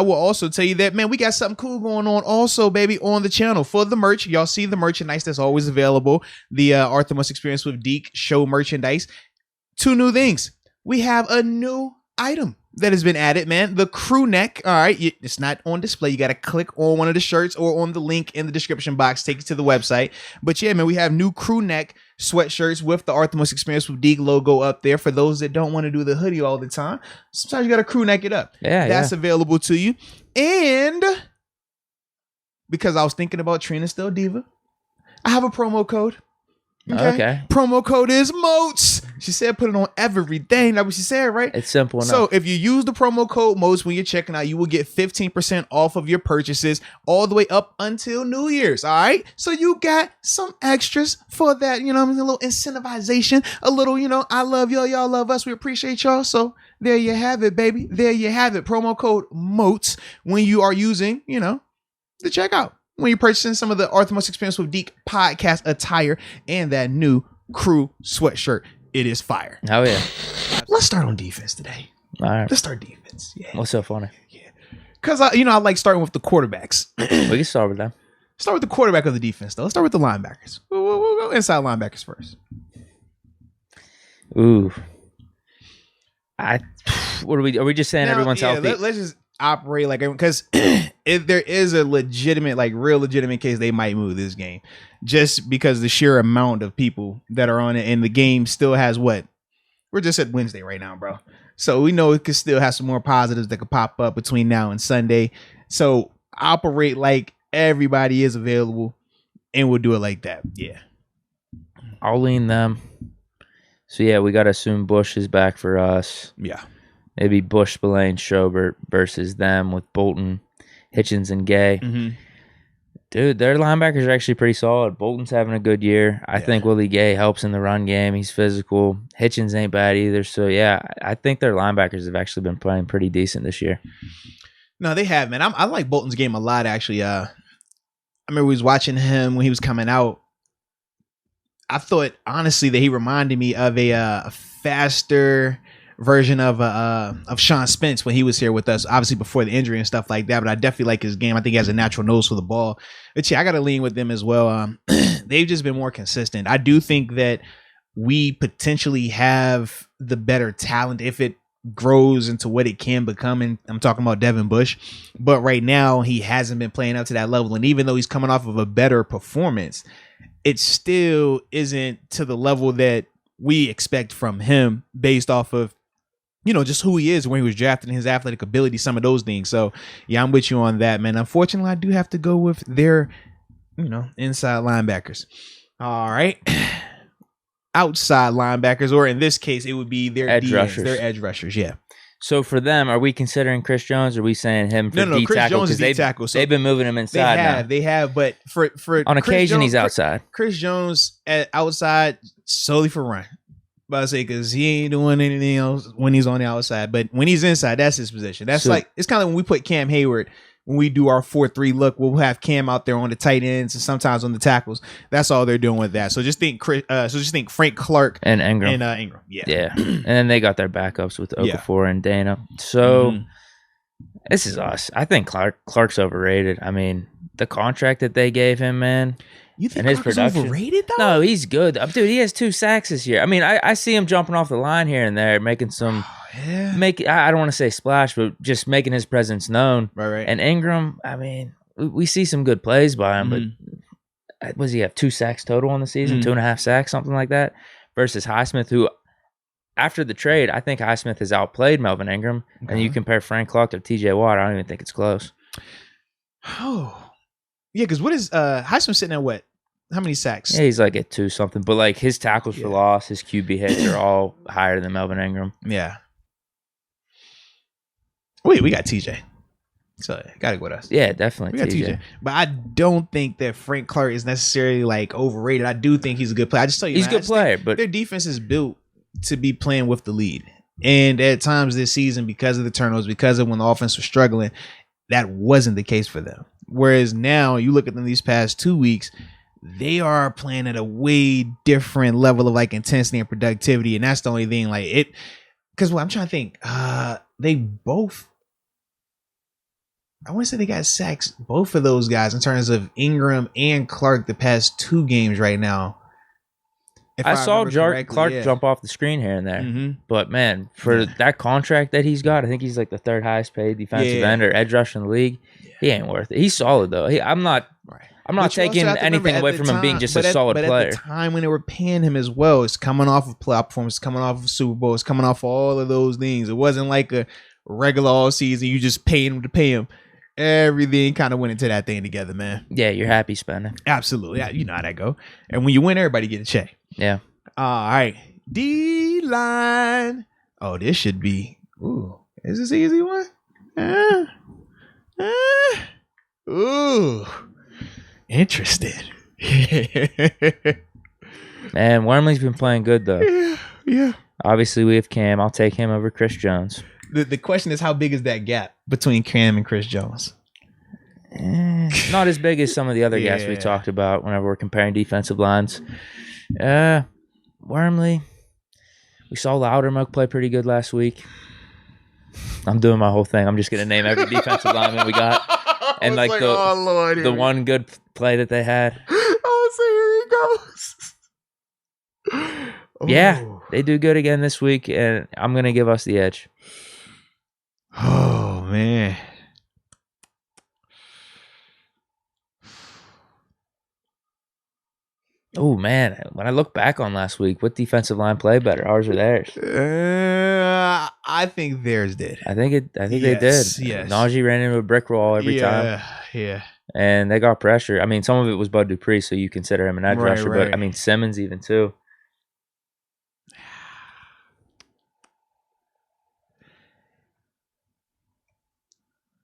I will also tell you that, man, we got something cool going on also, baby, on the channel for the merch. Y'all see the merchandise that's always available. The Artemis Experience with Deke show merchandise. 2 new things. We have a new item that has been added, man. The crew neck. All right. It's not on display. You got to click on one of the shirts or on the link in the description box. Take you to the website. But yeah, man, we have new crew neck sweatshirts with the Artemis Experience with Deke logo up there. For those that don't want to do the hoodie all the time, sometimes you got to crew neck it up. Yeah, that's available to you. And because I was thinking about Trina Still Diva, I have a promo code. Okay. Promo code is MOATS. She said put it on everything. That's what she said, right? It's simple enough. So if you use the promo code MOATS when you're checking out, you will get 15% off of your purchases all the way up until New Year's. All right. So you got some extras for that. You know, a little incentivization, a little, I love y'all. Y'all love us. We appreciate y'all. So there you have it, baby. There you have it. Promo code MOATS when you are using, the checkout. When you're purchasing some of the Artemis Experience with Deke podcast attire and that new crew sweatshirt. It is fire. Oh, yeah. Let's start on defense today. All right. Let's start defense. Yeah. What's so funny? Yeah. Because, I like starting with the quarterbacks. We can start with them. Start with the quarterback of the defense, though. Let's start with the linebackers. We'll go inside linebackers first. Ooh. What are we just saying everyone's healthy? Let's just operate like everyone, because if there is a legitimate, real legitimate case, they might move this game just because the sheer amount of people that are on it, and the game still has we're just at Wednesday right now, bro. So we know it could still have some more positives that could pop up between now and Sunday. So operate like everybody is available, and we'll do it like that. Yeah. I'll lean them. So yeah, we got to assume Bush is back for us. Yeah. Maybe Bush, Spillane, Schobert versus them with Bolton, Hitchens, and Gay. Mm-hmm. Dude, their linebackers are actually pretty solid. Bolton's having a good year. I think Willie Gay helps in the run game. He's physical. Hitchens ain't bad either. So, yeah, I think their linebackers have actually been playing pretty decent this year. No, they have, man. I like Bolton's game a lot, actually. I remember we was watching him when he was coming out. I thought, honestly, that he reminded me of a faster version of Sean Spence when he was here with us, obviously before the injury and stuff like that. But I definitely like his game. I think he has a natural nose for the ball. But yeah, I got to lean with them as well. They've just been more consistent. I do think that we potentially have the better talent if it grows into what it can become. And I'm talking about Devin Bush. But right now, he hasn't been playing up to that level. And even though he's coming off of a better performance, it still isn't to the level that we expect from him based off of just who he is when he was drafted and his athletic ability, some of those things. So, yeah, I'm with you on that, man. Unfortunately, I do have to go with their, inside linebackers. All right. Outside linebackers, or in this case, it would be their edge rushers. Their edge rushers, yeah. So for them, are we considering Chris Jones, or are we saying him for D Chris tackle? Jones is D tackle. So they've been moving him inside. They have, but for on occasion he's outside. Chris Jones at outside solely for run. But I say because he ain't doing anything else when he's on the outside. But when he's inside, that's his position. That's it's kind of like when we put Cam Hayward, when we do our 4-3 look, we'll have Cam out there on the tight ends and sometimes on the tackles. That's all they're doing with that. So just think Frank Clark and Ingram. Ingram. Yeah. And then they got their backups with Okafor and Dana. So this is us. I think Clark's overrated. I mean, the contract that they gave him, man. You think Clark's overrated, though? No, he's good. Dude, he has 2 sacks this year. I mean, I see him jumping off the line here and there, making some I don't want to say splash, but just making his presence known. Right. And Ingram, I mean, we see some good plays by him, but what does he have? 2 sacks total on the season? 2.5 sacks, something like that, versus Highsmith, who after the trade, I think Highsmith has outplayed Melvin Ingram. Okay. And you compare Frank Clark to TJ Watt, I don't even think it's close. Oh. Yeah, because what is Highsmith sitting at what? How many sacks? Yeah, he's like at 2 something. But like his tackles for loss, his QB hits are all higher than Melvin Ingram. Yeah. Wait, we got TJ. So gotta go with us. Yeah, definitely. We got TJ. But I don't think that Frank Clark is necessarily overrated. I do think he's a good player. I just tell you, he's a good player, but their defense is built to be playing with the lead. And at times this season, because of the turnovers, because of when the offense was struggling, that wasn't the case for them. Whereas now you look at them these past 2 weeks, they are playing at a way different level of intensity and productivity. And that's the only thing because I'm trying to think, they both I want to say they got sacks, both of those guys, in terms of Ingram and Clark the past 2 games right now. I saw Clark jump off the screen here and there. But, man, for that contract that he's got, I think he's like the 3rd highest paid defensive end or edge rusher in the league. He ain't worth it. He's solid, though. I'm not taking anything away from him being just a solid player. But at the time when they were paying him as well, it's coming off of playoff performance, coming off of Super Bowl, it's coming off of all of those things. It wasn't like a regular all season. You just paid him to pay him. Everything kind of went into that thing together, man. Yeah, you're happy spending. Absolutely. You know how that go. And when you win, everybody get a check. Yeah. All right. D-line. Oh, this should be. Ooh. Is this an easy one? Ooh. Interesting. Man, Wormley's been playing good, though. Yeah. Obviously, we have Cam. I'll take him over Chris Jones. The question is, how big is that gap between Cam and Chris Jones? Not as big as some of the other guys we talked about whenever we're comparing defensive lines. Wormley, we saw Loudermilk play pretty good last week. I'm doing my whole thing. I'm just going to name every defensive lineman we got. And like the one good play that they had. Oh, so here he goes. Yeah, they do good again this week, and I'm going to give us the edge. Oh, man. Oh, man. When I look back on last week, what defensive line played better, ours or theirs? I think theirs did. I think they did. Yes. Najee ran into a brick wall every time. Yeah. And they got pressure. I mean, some of it was Bud Dupree, so you consider him an edge rusher. Right. But, I mean, Simmons even, too.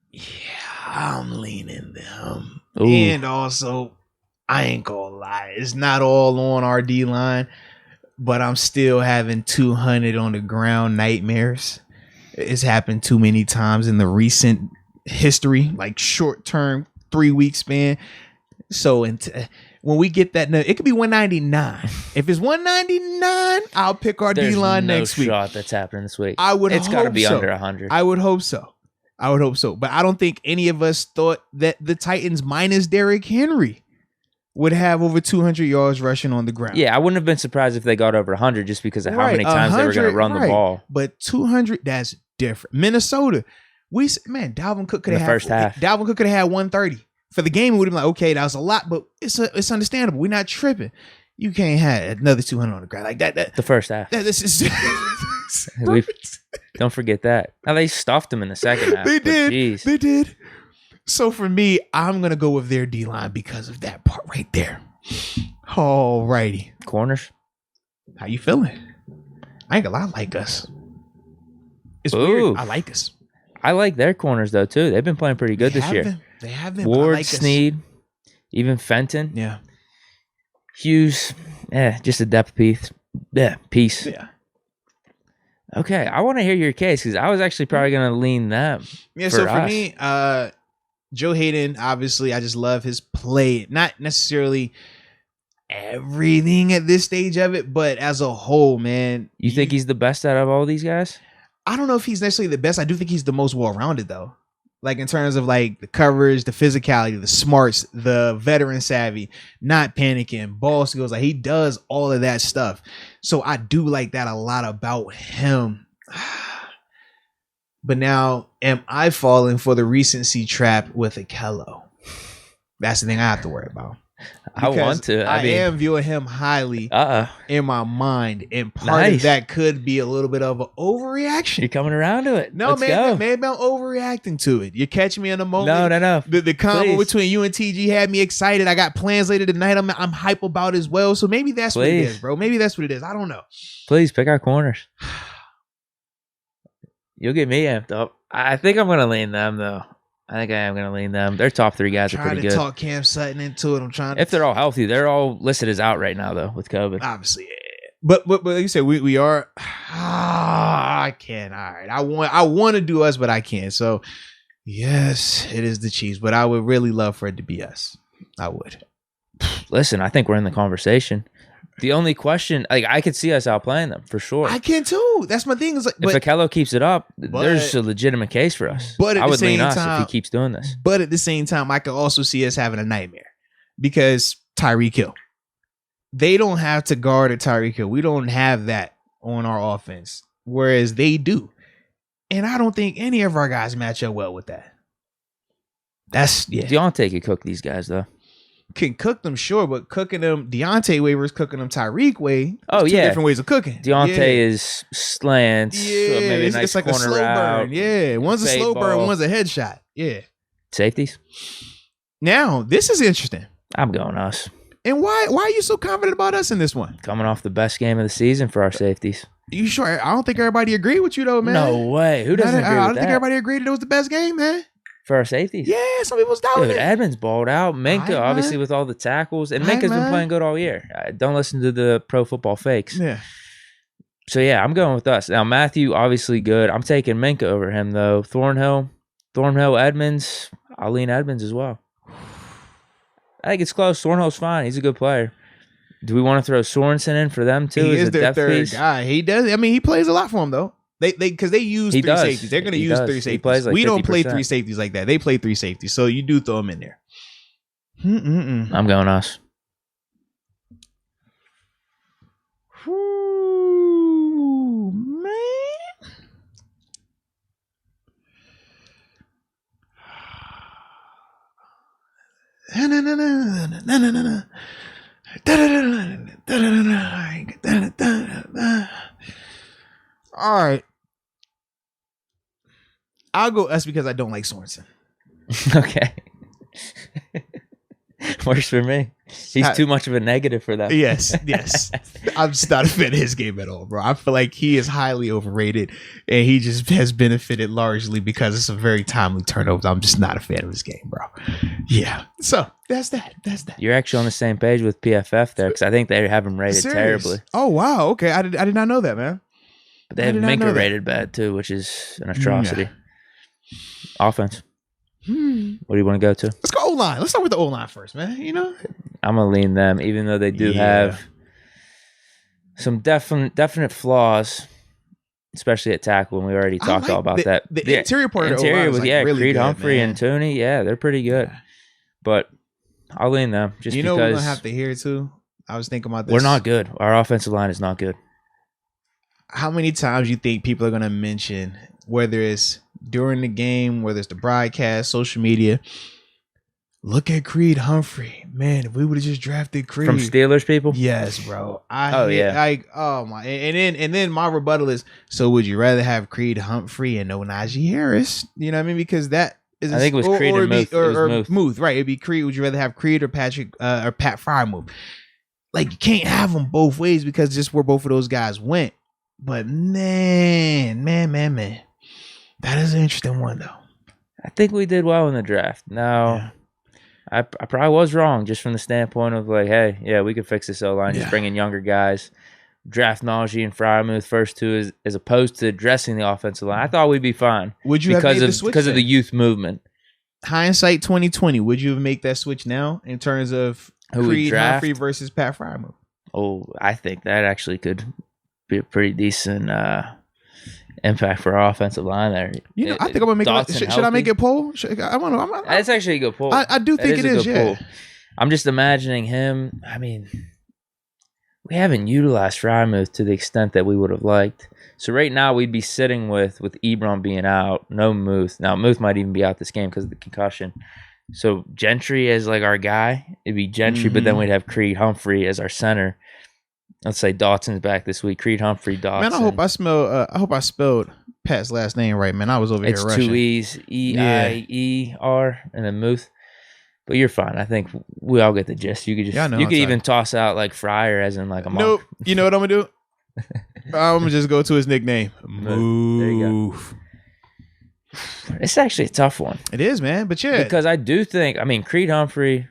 Yeah, I'm leaning them. Ooh. And also, I ain't gonna lie, it's not all on our D-line, but I'm still having 200 on the ground nightmares. It's happened too many times in the recent history, like short-term 3-week span. So when we get that, it could be 199. If it's 199, I'll pick our D-line next week. There's no shot that's happening this week. It's got to be under 100. I would hope so. But I don't think any of us thought that the Titans minus Derrick Henry would have over 200 yards rushing on the ground. Yeah, I wouldn't have been surprised if they got over 100 just because of how many times they were going to run the ball. But 200, that's different. Minnesota, Dalvin Cook could have had first half. Dalvin Cook could have had 130 for the game. It would have been like, okay, that was a lot, but it's understandable. We're not tripping. You can't have another 200 on the ground like that. The first half. This is. Don't forget that. Now they stuffed them in the second half. They did. So for me, I'm gonna go with their D-line because of that part right there. Alrighty. Corners. How you feeling? I ain't gonna lie, I like us. It's weird. I like us. I like their corners though too. They've been playing pretty good this year. They have been. Ward, Snead, even Fenton. Yeah. Hughes. Just a depth piece. Piece. Yeah. Okay, I want to hear your case because I was actually probably going to lean them. Yeah, so for me, Joe Hayden, obviously, I just love his play. Not necessarily everything at this stage of it, but as a whole, man. You think he's the best out of all these guys? I don't know if he's necessarily the best. I do think he's the most well-rounded, though. Like, in terms of, like, the coverage, the physicality, the smarts, the veteran savvy, not panicking, ball skills. Like, he does all of that stuff. So I do like that a lot about him. But now, am I falling for the recency trap with Akello? That's the thing I have to worry about. I want to. I am viewing him highly in my mind, and part of that could be a little bit of an overreaction. You're coming around to it. No, maybe I'm overreacting to it. You catch me in a moment. No. The combo between you and TG had me excited. I got plans later tonight. I'm hype about as well. So maybe that's what it is, bro. Maybe that's what it is. I don't know. Please pick our corners. You'll get me amped up. I think I'm gonna lean them though. I think I am going to lean them. Their top 3 guys are pretty good. Trying to talk Cam Sutton into it. I'm trying to. If they're all healthy, they're all listed as out right now, though, with COVID. Obviously, yeah. But like you said, we are. I can't. All right. I want to do us, but I can't. So, yes, it is the Chiefs. But I would really love for it to be us. I would. Listen, I think we're in the conversation. The only question, like I could see us outplaying them for sure. I can too. That's my thing. Is like, if Akello keeps it up, there's a legitimate case for us. But I would lean us time, if he keeps doing this. But at the same time, I could also see us having a nightmare because Tyreek Hill. They don't have to guard a Tyreek Hill. We don't have that on our offense, whereas they do. And I don't think any of our guys match up well with that. Deontay could cook these guys though. Can cook them, sure, but cooking them Deontay way versus cooking them Tyreek way. Oh, two different ways of cooking. Deontay is slants. Yeah, maybe it's like a slow burn. Yeah, one's a slow burn, one's a headshot. Yeah. Safeties. Now, this is interesting. I'm going us. And why are you so confident about us in this one? Coming off the best game of the season for our safeties. You sure? I don't think everybody agreed with you though, man. No way. Who doesn't agree with that? I don't think everybody agreed that it was the best game, man. For our safeties? Yeah, some people's doubting it. Edmonds balled out. Minka, obviously, with all the tackles. And Minka's been playing good all year. Don't listen to the pro football fakes. Yeah. So, yeah, I'm going with us. Now, Matthew, obviously good. I'm taking Minka over him, though. Thornhill, Edmonds. I'll lean Edmonds as well. I think it's close. Thornhill's fine. He's a good player. Do we want to throw Sorensen in for them, too? He is their third guy. He does. I mean, he plays a lot for them, though. Because they use three safeties. They're going to use three safeties. We don't play three safeties like that. They play three safeties. So you do throw them in there. I'm going us. Ooh, man. All right. I'll go us because I don't like Sorensen. Okay. Works for me. He's too much of a negative for that. Yes. I'm just not a fan of his game at all, bro. I feel like he is highly overrated, and he just has benefited largely because it's a very timely turnover. I'm just not a fan of his game, bro. Yeah. So that's that. You're actually on the same page with PFF there because I think they have him rated terribly. Oh, wow. Okay. I did not know that, man. But they have Minka rated bad, too, which is an atrocity. Yeah. Offense. What do you want to go to? Let's go O-line. Let's start with the O-line first, man. You know? I'm going to lean them, even though they do have some definite flaws, especially at tackle, and we already talked all about that. The interior part of the O-line was really Creed good, Humphrey man. and Tooney, they're pretty good. Yeah. But I'll lean them just because. You know what we're going to have to hear, too? I was thinking about this. We're not good. Our offensive line is not good. How many times you think people are going to mention, whether it's during the game, whether it's the broadcast, social media, look at Creed Humphrey. Man, if we would have just drafted Creed. From Steelers people? Yes, bro. Oh my. And then my rebuttal is, so would you rather have Creed Humphrey and no Najee Harris? You know what I mean? Because that is I think it was Creed or Muth. Or Muth, right. It'd be Creed. Would you rather have Creed or Pat Freiermuth? Like, you can't have them both ways because just where both of those guys went. But man. That is an interesting one, though. I think we did well in the draft. Now, I probably was wrong just from the standpoint of like, hey, yeah, we could fix this O-line. Just bring in younger guys. Draft Najee and Freiermuth first two as opposed to addressing the offensive line. I thought we'd be fine. Would you because have made the switch because of the youth movement? Hindsight 2020, would you have made that switch now in terms of Creed Humphrey versus Pat Freiermuth? Oh, I think that actually could be a pretty decent impact for our offensive line there. You know, I think I'm gonna make it. Should I make it poll? That's actually a good poll. I do think it is. Yeah. Poll. I'm just imagining him. I mean, we haven't utilized Freiermuth to the extent that we would have liked. So right now we'd be sitting with Ebron being out, no Muth. Now Muth might even be out this game because of the concussion. So Gentry as like our guy, it'd be Gentry, but then we'd have Creed Humphrey as our center. Let's say Dotson's back this week. Creed Humphrey, Dotson. Man, I hope I spelled Pat's last name right, man. I was over here rushing. It's two E's, E-I-E-R, and then Muth. But you're fine. I think we all get the gist. You could just you could even toss out like Fryer as in like a monk. Nope. You know what I'm gonna do? I'm gonna just go to his nickname. Move. There you go. It's actually a tough one. It is, man. But yeah, because I do think, I mean, Creed Humphrey,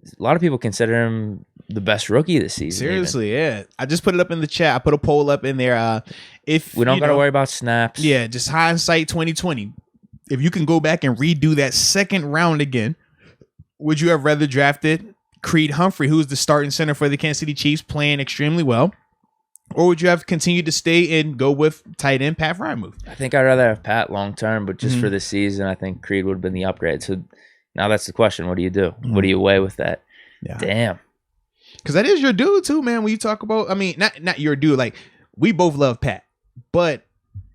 a lot of people consider him the best rookie this season. Seriously, yeah. I just put it up in the chat. I put a poll up in there. If we don't got to worry about snaps. Yeah, just hindsight 2020. If you can go back and redo that second round again, would you have rather drafted Creed Humphrey, who's the starting center for the Kansas City Chiefs, playing extremely well? Or would you have continued to stay and go with tight end Pat Frymouth? I think I'd rather have Pat long term, but just for this season, I think Creed would have been the upgrade. So now that's the question. What do you do? What do you weigh with that? Yeah. Damn. Because that is your dude too, man. When you talk about, I mean, not your dude. Like, we both love Pat, but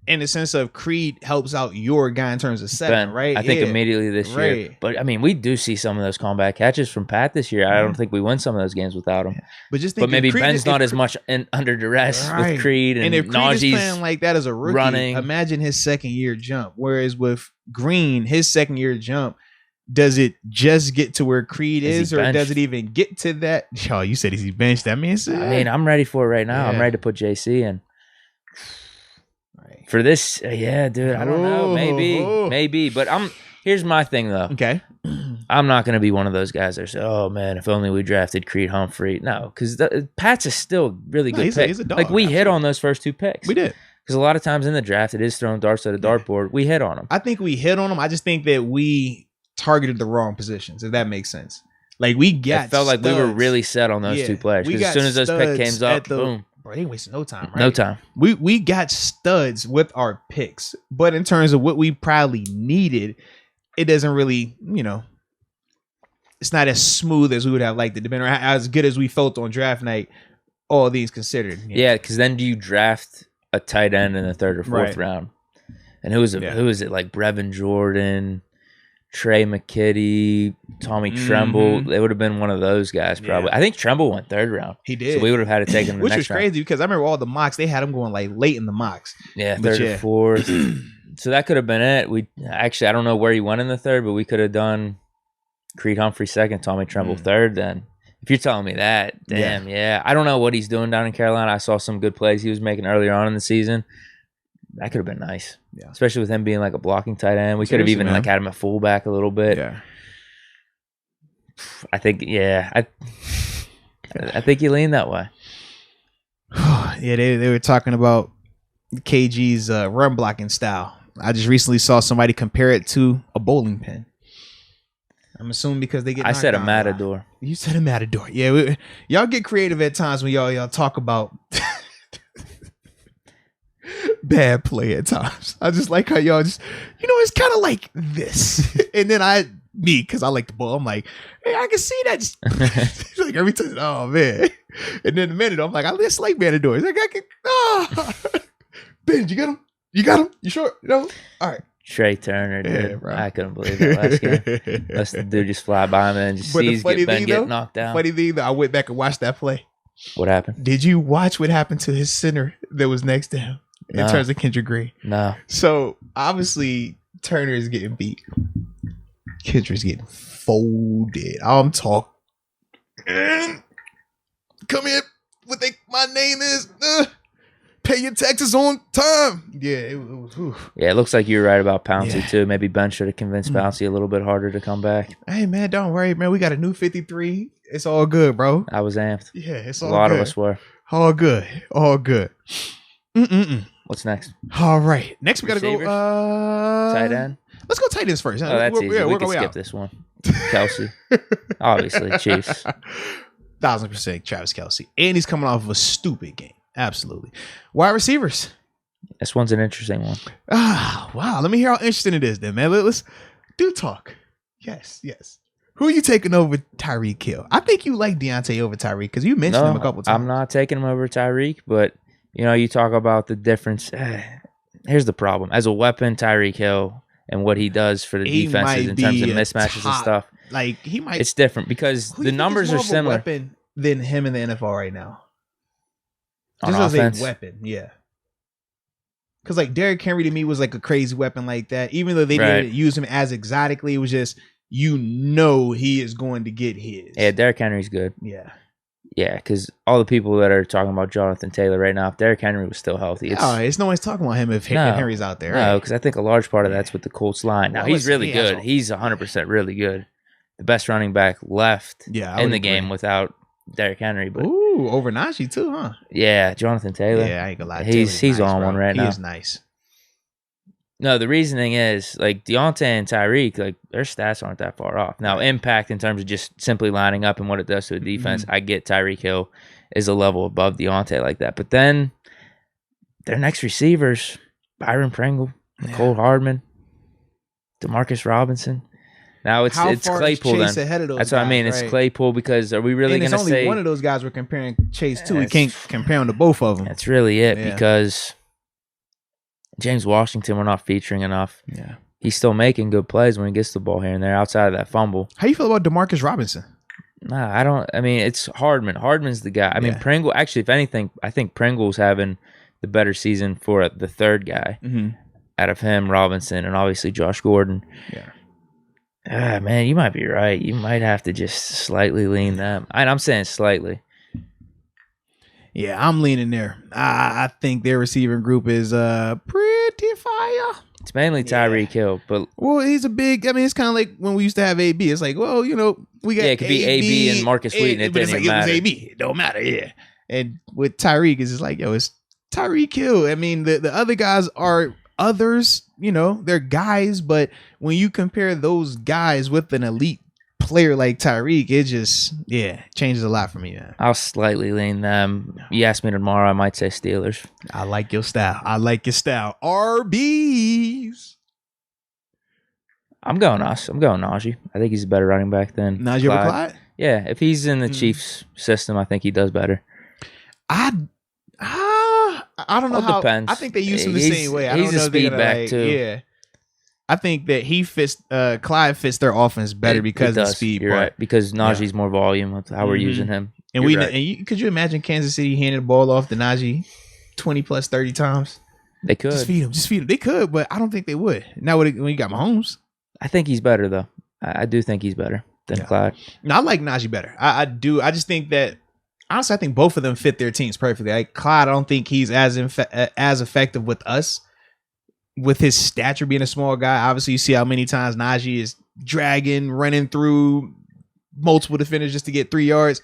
in the sense of Creed helps out your guy in terms of seven, right? I think immediately this year. But, I mean, we do see some of those comeback catches from Pat this year. I don't think we win some of those games without him. But just think maybe Ben's not as much under duress with Creed. And if Creed is playing like that as a rookie, running. Imagine his second-year jump. Whereas with Green, his second-year jump, does it just get to where Creed is, or does it even get to that? Oh, you said he's benched. That means I'm ready for it right now. I'm ready to put JC in. For this, yeah, dude, I don't know. Maybe. But here's my thing, though. Okay. I'm not going to be one of those guys that say, oh, man, if only we drafted Creed Humphrey. No, because Pat's is still a really good pick. He's a dog, like, we hit on those first two picks. We did. Because a lot of times in the draft, it is throwing darts at a dartboard. We hit on them. I think we hit on them. I just think that we targeted the wrong positions, if that makes sense. Like, we got It felt like we were really set on those two players. Because as soon as those picks came up, boom. Bro, they ain't wasting no time, right? No time. We got studs with our picks, but in terms of what we probably needed, it doesn't really, it's not as smooth as we would have liked it to be, or as good as we felt on draft night, all things considered. Yeah, because then do you draft a tight end in the third or fourth round? And who is it? Like Brevin Jordan, Trey McKitty, Tommy Tremble. They would have been one of those guys probably. I think Tremble went third round. He did. So we would have had to take him the which next was crazy because I remember all the mocks, they had him going like late in the mocks. Yeah, third or fourth. So that could have been it. I don't know where he went in the third, but we could have done Creed Humphrey second, Tommy Tremble third then. If you're telling me that, damn, yeah. I don't know what he's doing down in Carolina. I saw some good plays he was making earlier on in the season. That could have been nice. Yeah. Especially with him being like a blocking tight end. We could have even like had him at fullback a little bit. Yeah. I think, I think he leaned that way. Yeah, they were talking about KG's run blocking style. I just recently saw somebody compare it to a bowling pin. I'm assuming because they get. I said a matador. You said a matador. Yeah, y'all get creative at times when y'all talk about bad play at times. I just like how y'all just, it's kind of like this, and then because I like the ball, I'm like, hey, I can see that. Just, like every time, oh man, and then a minute, I'm like, I just like matadors. Like I can, Ben, you got him? You got him? You sure? All right. Trey Turner, dude. Yeah, I couldn't believe that last game. Unless the dude just fly by him and just sees Ben get knocked down. Funny thing, though, I went back and watched that play. What happened? Did you watch what happened to his center that was next to him in terms of Kendrick Green? No. So, obviously, Turner is getting beat. Kendrick's getting folded. I'm talking. Come here. What my name is. Pay your taxes on time. Yeah, it was. Yeah, it looks like you were right about Pouncey too. Maybe Ben should have convinced Pouncey a little bit harder to come back. Hey man, don't worry, man. We got a new 53. It's all good, bro. I was amped. Yeah, it's all good. A lot of us were. All good. All good. What's next? All right. Next we got to go tight end. Let's go tight ends first. Oh, that's easy. We can skip this one. Kelsey. Obviously, Chiefs. 1000% Travis Kelsey. And he's coming off of a stupid game. Absolutely. Wide receivers. This one's an interesting one. Wow. Let me hear how interesting it is then, man. Let's do talk. Yes. Who are you taking over Tyreek Hill? I think you like Deontay over Tyreek because you mentioned him a couple times. I'm not taking him over Tyreek, but you talk about the difference. Here's the problem. As a weapon, Tyreek Hill and what he does for the defenses in terms of mismatches and stuff. Like he might. It's different because the numbers are similar. Weapon than him in the NFL right now. On offense? A weapon, yeah. Because like Derrick Henry to me was like a crazy weapon like that. Even though they didn't use him as exotically, it was just he is going to get his. Yeah, Derrick Henry's good. Yeah. Yeah, because all the people that are talking about Jonathan Taylor right now, if Derrick Henry was still healthy. It's no one's talking about him if Henry's out there. No, because I think a large part of that's with the Colts line. Now, he's really good. He's 100% really good. The best running back left in the game without Derrick Henry. But over Najee too, huh? Yeah, Jonathan Taylor. Yeah, I ain't gonna lie. He's nice, on bro. one right now. He is nice. No, the reasoning is like Deontay and Tyreek, like their stats aren't that far off. Now, impact in terms of just simply lining up and what it does to a defense, I get Tyreek Hill is a level above Deontay like that. But then their next receivers, Byron Pringle, Cole Hardman, Demarcus Robinson. Now it's Claypool then. Ahead of those That's what I mean. guys, It's Claypool because are we really going to say one of those guys we're comparing Chase to? We can't compare them to both of them. That's really it because James Washington we're not featuring enough. Yeah. He's still making good plays when he gets the ball here and there outside of that fumble. How you feel about Demarcus Robinson? Nah, I don't. I mean, it's Hardman. Hardman's the guy. I mean, Pringle, actually, if anything, I think Pringle's having the better season for the third guy out of him, Robinson, and obviously Josh Gordon. Yeah. Man, you might be right. You might have to just slightly lean them. I'm saying slightly. Yeah, I'm leaning there. I think their receiving group is pretty fire. It's mainly Tyreek Hill, but he's a big. I mean, it's kind of like when we used to have AB. It's like, well, we got it could be AB and Marcus Wheaton. It didn't even matter. It was AB. It don't matter. Yeah, and with Tyreek, it's just like, it's Tyreek Hill. I mean, the other guys are others. They're guys, but when you compare those guys with an elite player like Tyreek, it just changes a lot for me, man. I'll slightly lean them. You ask me tomorrow, I might say Steelers. I like your style. RBs. I'm going us. I'm going Najee. I think he's a better running back than Najee over Clyde? Yeah, if he's in the Chiefs system, I think he does better. I don't know how. Depends. I think they use him the same way. I don't know a speed back too. Yeah. I think that he fits. Clyde fits their offense better because of the speed. You're right. Because Najee's more volume with how we're using him. And could you imagine Kansas City handing the ball off to Najee 20 plus 30 times? They could just feed him. They could, but I don't think they would. Now when you got Mahomes, I think he's better though. I do think he's better than Clyde. No, I like Najee better. I do. I just think that. Honestly, I think both of them fit their teams perfectly. Like Clyde, I don't think he's as effective with us, with his stature being a small guy. Obviously, you see how many times Najee is dragging, running through multiple defenders just to get 3 yards.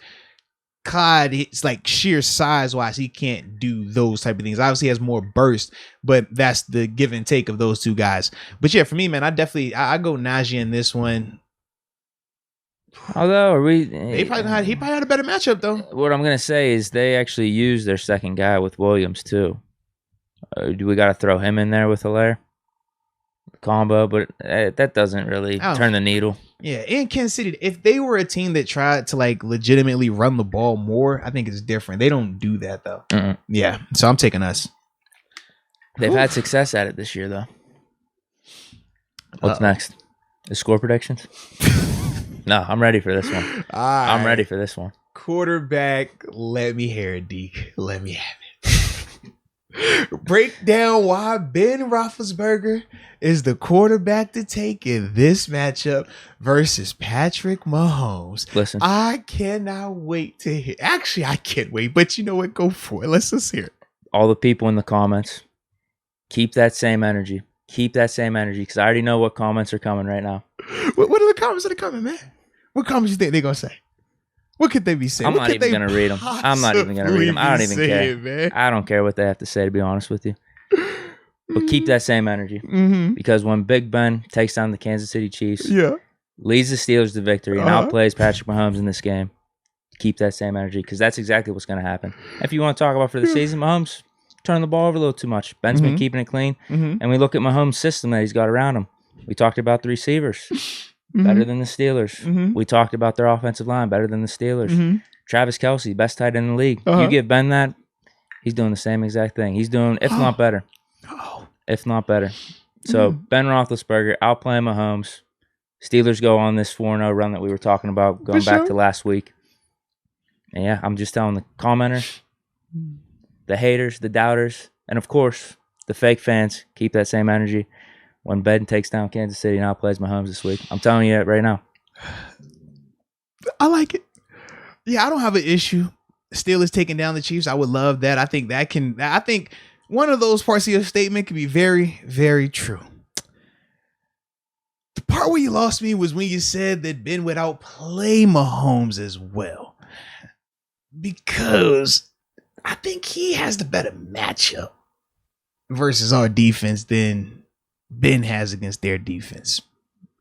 Clyde, it's like sheer size wise, he can't do those type of things. Obviously, he has more burst, but that's the give and take of those two guys. But yeah, for me, man, I go Najee in this one. Although he probably had a better matchup though. What I'm gonna say is they actually used their second guy with Williams too. Do we got to throw him in there with Hilaire combo? But that doesn't really turn the needle. Yeah, in Kansas City, if they were a team that tried to like legitimately run the ball more, I think it's different. They don't do that though. Yeah, so I'm taking us. They've had success at it this year though. What's next? The score predictions? No, I'm ready for this one. I'm ready for this one. Quarterback, let me hear it, Deke. Let me have it. Break down why Ben Roethlisberger is the quarterback to take in this matchup versus Patrick Mahomes. Listen, I cannot wait to hear. Actually, I can't wait, but you know what? Go for it. Let's just hear it. All the people in the comments, keep that same energy. Keep that same energy because I already know what comments are coming right now. What are the comments that are coming, man? What comments you think they're going to say? What could they be saying? I'm not even going to read them. I'm not even going to read them. I don't even care. Man. I don't care what they have to say, to be honest with you. But keep that same energy. Because when Big Ben takes down the Kansas City Chiefs, leads the Steelers to victory, and outplays Patrick Mahomes in this game, keep that same energy because that's exactly what's going to happen. If you want to talk about for the season, Mahomes turning the ball over a little too much. Ben's been keeping it clean. And we look at Mahomes' system that he's got around him. We talked about the receivers. Better than the Steelers. We talked about their offensive line. Better than the Steelers. Travis Kelsey, best tight end in the league. You give Ben that, he's doing the same exact thing. He's doing, if not better. If not better. So, Ben Roethlisberger outplaying Mahomes. Steelers go on this 4-0 run that we were talking about, going back to last week. And yeah, I'm just telling the commenters, the haters, the doubters, and of course, the fake fans, keep that same energy. When Ben takes down Kansas City and outplays Mahomes this week. I'm telling you that right now. I like it. Yeah, I don't have an issue. Steelers taking down the Chiefs. I would love that. I think one of those parts of your statement could be very, very true. The part where you lost me was when you said that Ben would outplay Mahomes as well. Because I think he has the better matchup versus our defense than Ben has against their defense,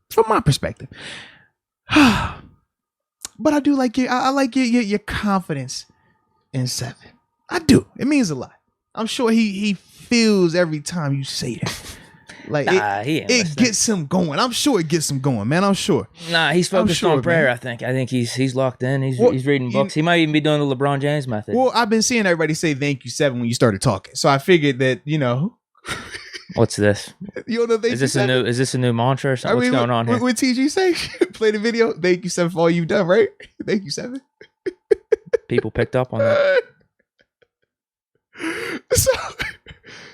from my perspective. But I do like your, I like your confidence in 7. I do. It means a lot. I'm sure he feels every time you say that. Like it gets him going. I'm sure it gets him going, man. I'm sure. Nah, he's focused on prayer. Man. I think he's locked in. He's reading books. He might even be doing the LeBron James method. Well, I've been seeing everybody say thank you 7 when you started talking, so I figured that What's this? You don't know is this a new mantra or something? What's going on here? What TG say? Play the video. Thank you 7 for all you've done, right? Thank you 7. People picked up on that.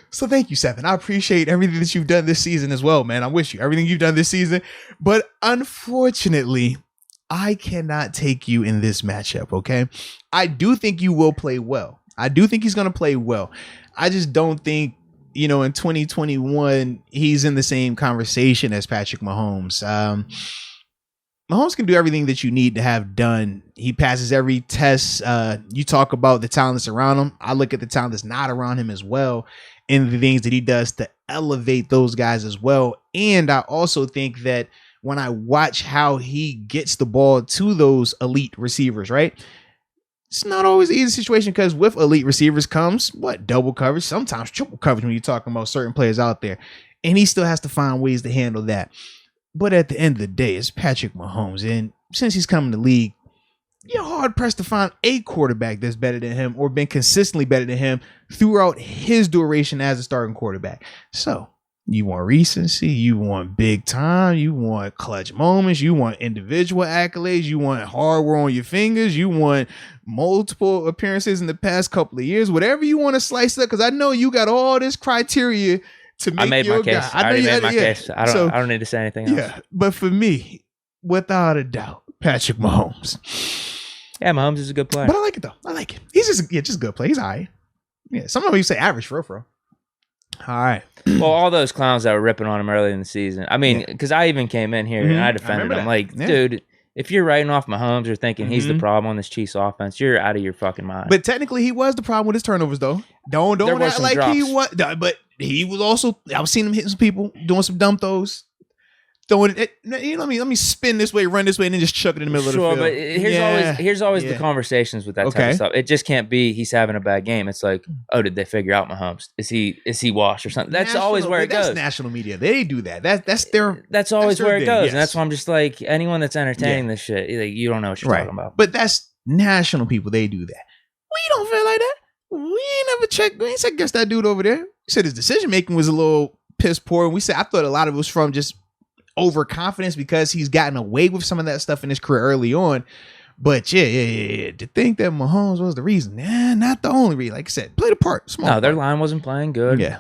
So thank you 7. I appreciate everything that you've done this season as well, man. I'm with you. Everything you've done this season. But unfortunately, I cannot take you in this matchup, okay? I do think you will play well. I do think he's going to play well. I just don't think, in 2021, he's in the same conversation as Patrick Mahomes. Mahomes can do everything that you need to have done. He passes every test. You talk about the talent that's around him. I look at the talent that's not around him as well, and the things that he does to elevate those guys as well. And I also think that when I watch how he gets the ball to those elite receivers, right? It's not always an easy situation because with elite receivers comes double coverage, sometimes triple coverage when you're talking about certain players out there. And he still has to find ways to handle that. But at the end of the day, it's Patrick Mahomes. And since he's come in the league, you're hard pressed to find a quarterback that's better than him or been consistently better than him throughout his duration as a starting quarterback. So you want recency, you want big time, you want clutch moments, you want individual accolades, you want hardware on your fingers, you want multiple appearances in the past couple of years, whatever you want to slice up, because I know you got all this criteria to make. I made my case. I already made my case. I don't need to say anything else. Yeah, but for me, without a doubt, Patrick Mahomes. Yeah, Mahomes is a good player. But I like it though. I like it. He's just a good player. He's all right. Yeah, some of them you say average for real. All right. Well, all those clowns that were ripping on him early in the season. I mean, because I even came in here and I defended him. Like, dude, if you're writing off Mahomes or thinking he's the problem on this Chiefs offense, you're out of your fucking mind. But technically, he was the problem with his turnovers, though. Don't act like drops. He was. But he was also. I was seeing him hitting some people, doing some dumb throws. Throwing it, let me spin this way, run this way, and then just chuck it in the middle of the field. But here's always the conversations with that type of stuff. It just can't be he's having a bad game. It's like, oh, did they figure out Mahomes? Is he washed or something? That's always where it goes. That's national media. They do that. That's always where it goes, yes. And that's why I'm just like, anyone that's entertaining this shit, like, you don't know what you're talking about. But that's national people. They do that. We don't feel like that. We ain't never checked. We ain't second guess that dude over there. We said his decision making was a little piss poor, and we said I thought a lot of it was from just overconfidence because he's gotten away with some of that stuff in his career early on. But to think that Mahomes was the reason, not the only reason. Like I said, played a part. Their line wasn't playing good. Yeah,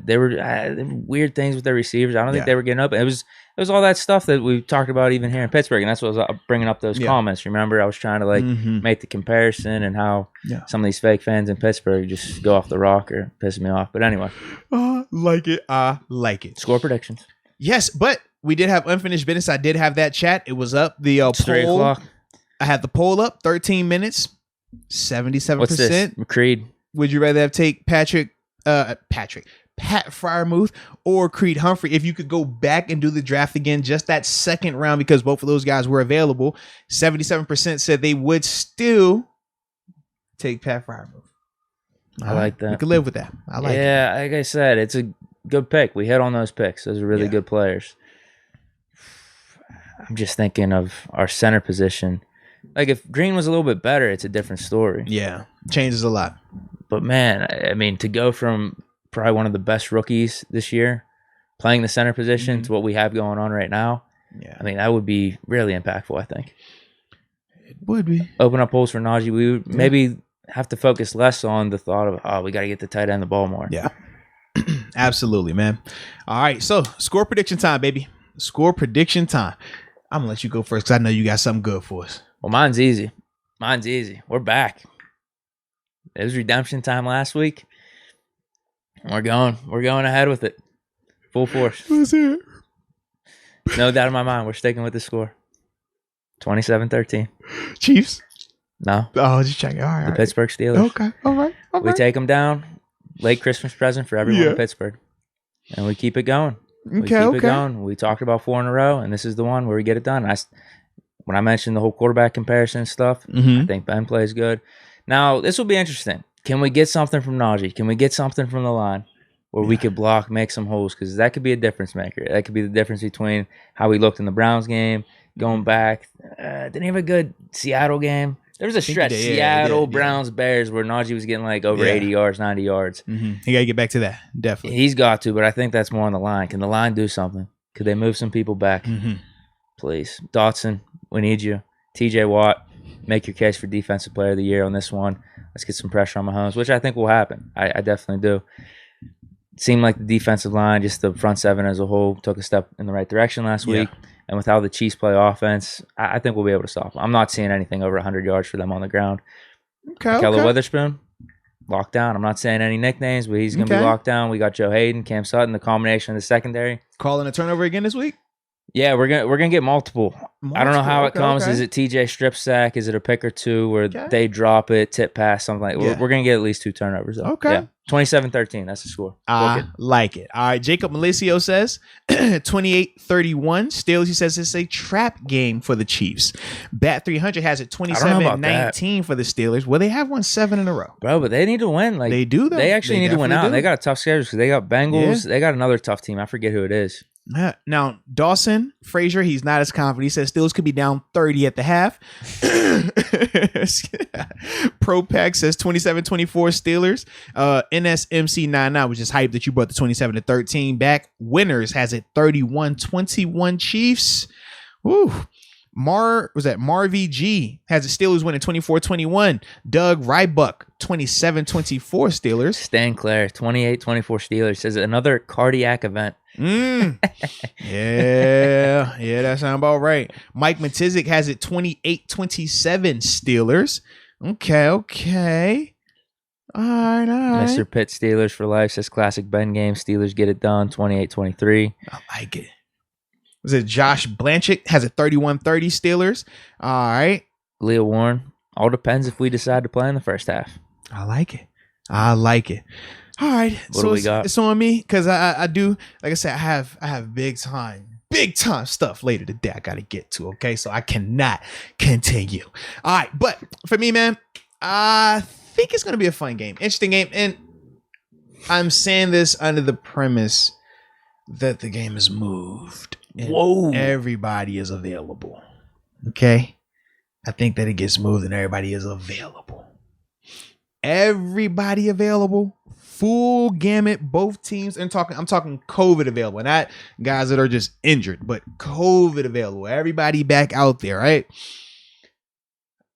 there were weird things with their receivers. I don't think they were getting up. It was all that stuff that we talked about even here in Pittsburgh, and that's what I was bringing up those comments. Remember, I was trying to make the comparison and how some of these fake fans in Pittsburgh just go off the rock or piss me off. But anyway, I like it. Score predictions. Yes, but we did have unfinished business. I did have that chat. It was up. The poll. 3 o'clock. I had the poll up. 13 minutes. 77%. What's this? McCreed. Would you rather take Pat Freiermuth or Creed Humphrey? If you could go back and do the draft again, just that second round, because both of those guys were available. 77% said they would still take Pat Freiermuth. I like that. You can live with that. I like it. Yeah, like I said, it's a good pick. We hit on those picks. Those are really good players. I'm just thinking of our center position. Like, if Green was a little bit better, it's a different story. Yeah, changes a lot. But, man, I mean, to go from probably one of the best rookies this year playing the center position to what we have going on right now, I mean, that would be really impactful, I think. It would be. Open up holes for Najee. We would maybe have to focus less on the thought of, we got to get the tight end the ball more. Yeah, absolutely, man. All right, so score prediction time, baby. Score prediction time. I'm going to let you go first because I know you got something good for us. Well, mine's easy. We're back. It was redemption time last week. We're going ahead with it. Full force. Let's hear it. No doubt in my mind. We're sticking with the score. 27-13. Chiefs? No. Oh, just checking. All right. The Pittsburgh Steelers. Okay. All right. We take them down. Late Christmas present for everyone in Pittsburgh. And we keep it going. We keep it going. We talked about 4 in a row, and this is the one where we get it done. When I mentioned the whole quarterback comparison stuff, I think Ben plays good. Now, this will be interesting. Can we get something from Najee? Can we get something from the line where we could block, make some holes? Because that could be a difference maker. That could be the difference between how he looked in the Browns game, going back. Didn't he have a good Seattle game? There was a stretch, Seattle, Browns, Bears, where Najee was getting like over 80 yards, 90 yards. He got to get back to that, definitely. He's got to, but I think that's more on the line. Can the line do something? Could they move some people back? Please. Dotson, we need you. TJ Watt, make your case for Defensive Player of the Year on this one. Let's get some pressure on Mahomes, which I think will happen. I definitely do. It seemed like the defensive line, just the front seven as a whole, took a step in the right direction last week. And with how the Chiefs play offense, I think we'll be able to stop them. I'm not seeing anything over 100 yards for them on the ground. Keller Witherspoon, locked down. I'm not saying any nicknames, but he's going to be locked down. We got Joe Hayden, Cam Sutton, the combination of the secondary. Calling a turnover again this week? Yeah, we're gonna get multiple. I don't know how it comes. Is it TJ strip sack? Is it a pick or two where they drop it, tip pass, something like that? We're gonna get at least 2 turnovers though. Okay. Yeah. 27-13, that's the score. I like it. All right, Jacob Malicio says 28-31. Steelers, he says it's a trap game for the Chiefs. Bat 300 has it 27-19 for the Steelers. Well, they have won 7 in a row. Bro, but they need to win. Like, they do, though. They actually need to win out. And they got a tough schedule because they got Bengals. They got another tough team. I forget who it is. Now, Dawson Frazier, he's not as confident. He says Steelers could be down 30 at the half. Pro Pack says 27-24 Steelers. NSMC99 was just hyped that you brought the 27-13 back. Winners has it 31-21 Chiefs. Woo. Marvy G has the Steelers winning 24-21. Doug Rybuck 27-24 Steelers. Stan Clare 28-24 Steelers says another cardiac event. Yeah, that sounds about right. Mike Matizik has it 28-27 Steelers. Okay. All right. Mr. Pitt Steelers for life says classic Ben game. Steelers get it done 28-23. I like it. Was it Josh Blanchett has it 31-30 Steelers? All right. Leo Warren. All depends if we decide to play in the first half. I like it. All right. What do we got? It's on me because I do, like I said, I have big time stuff later today I got to get to. Okay. So I cannot continue. All right. But for me, man, I think it's going to be a fun game. Interesting game. And I'm saying this under the premise that the game is moved. Whoa. Everybody is available. Okay. I think that it gets moved and everybody is available. Everybody available. Full gamut, both teams. And I'm talking COVID available. Not guys that are just injured, but COVID available. Everybody back out there, right?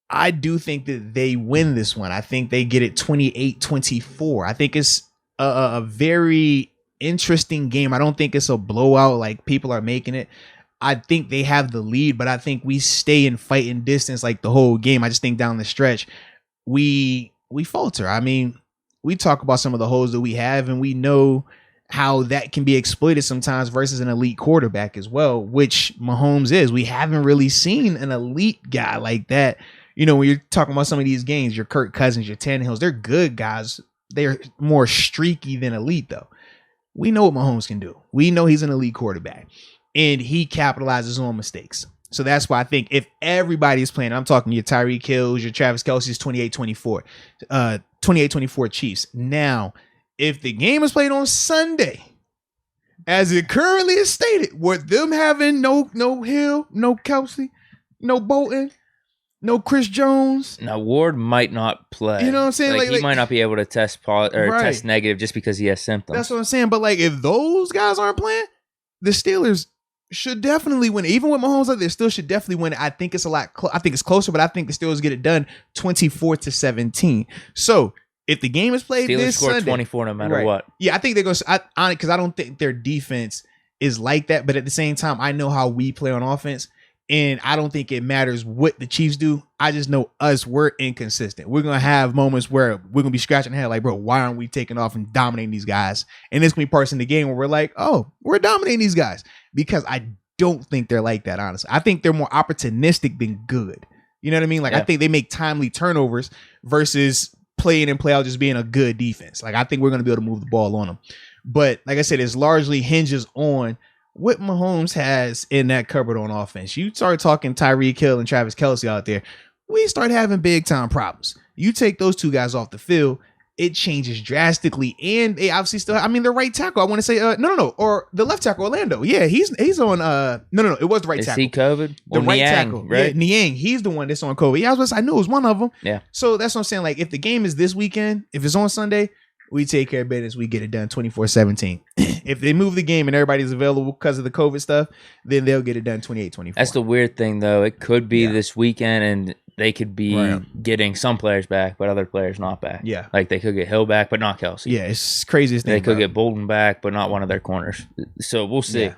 I do think that they win this one. I think they get it 28-24. I think it's a very interesting game. I don't think it's a blowout like people are making it. I think they have the lead, but I think we stay in fighting distance like the whole game. I just think down the stretch, we falter. I mean, we talk about some of the holes that we have, and we know how that can be exploited sometimes versus an elite quarterback as well, which Mahomes is. We haven't really seen an elite guy like that. You know, when you're talking about some of these games, your Kirk Cousins, your Tannehills, they're good guys. They're more streaky than elite, though. We know what Mahomes can do. We know he's an elite quarterback, and he capitalizes on mistakes. So that's why I think if everybody is playing, I'm talking your Tyreek Hills, your Travis Kelsey's 28-24, 28-24 Chiefs. Now, if the game is played on Sunday, as it currently is stated, with them having no Hill, no Kelsey, no Bolton, no Chris Jones. Now, Ward might not play. You know what I'm saying? Like he might not be able to test test negative just because he has symptoms. That's what I'm saying. But like, if those guys aren't playing, the Steelers should definitely win. Even with Mahomes, they still should definitely win. I think it's a lot. I think it's closer, but I think the Steelers get it done 24-17. So if the game is played Steelers this score Sunday, 24 no matter what. Yeah, I think they're going to on it because I don't think their defense is like that. But at the same time, I know how we play on offense. And I don't think it matters what the Chiefs do. I just know we're inconsistent. We're going to have moments where we're going to be scratching our head like, bro, why aren't we taking off and dominating these guys? And it's going to be parts in the game where we're like, oh, we're dominating these guys. Because I don't think they're like that, honestly. I think they're more opportunistic than good. You know what I mean? Like, I think they make timely turnovers versus play in and play out just being a good defense. Like, I think we're going to be able to move the ball on them. But like I said, it's largely hinges on what Mahomes has in that cupboard on offense. You start talking Tyreek Hill and Travis Kelsey out there, we start having big time problems. You take those two guys off the field, it changes drastically. And they obviously still, I mean, the right tackle, I want to say, no, or the left tackle, Orlando. Yeah, he's on, no, it was the right tackle. Is he COVID? The right tackle, right? Yeah, Niang, he's the one that's on COVID. Yeah, I knew it was one of them. Yeah. So that's what I'm saying. Like, if the game is this weekend, if it's on Sunday, we take care of business. We get it done 24-17. If they move the game and everybody's available because of the COVID stuff, then they'll get it done 28-24. That's the weird thing, though. It could be this weekend, and they could be getting some players back, but other players not back. Yeah. Like they could get Hill back, but not Kelsey. Yeah, it's craziest thing. They could get Bolden back, but not one of their corners. So we'll see. Yeah.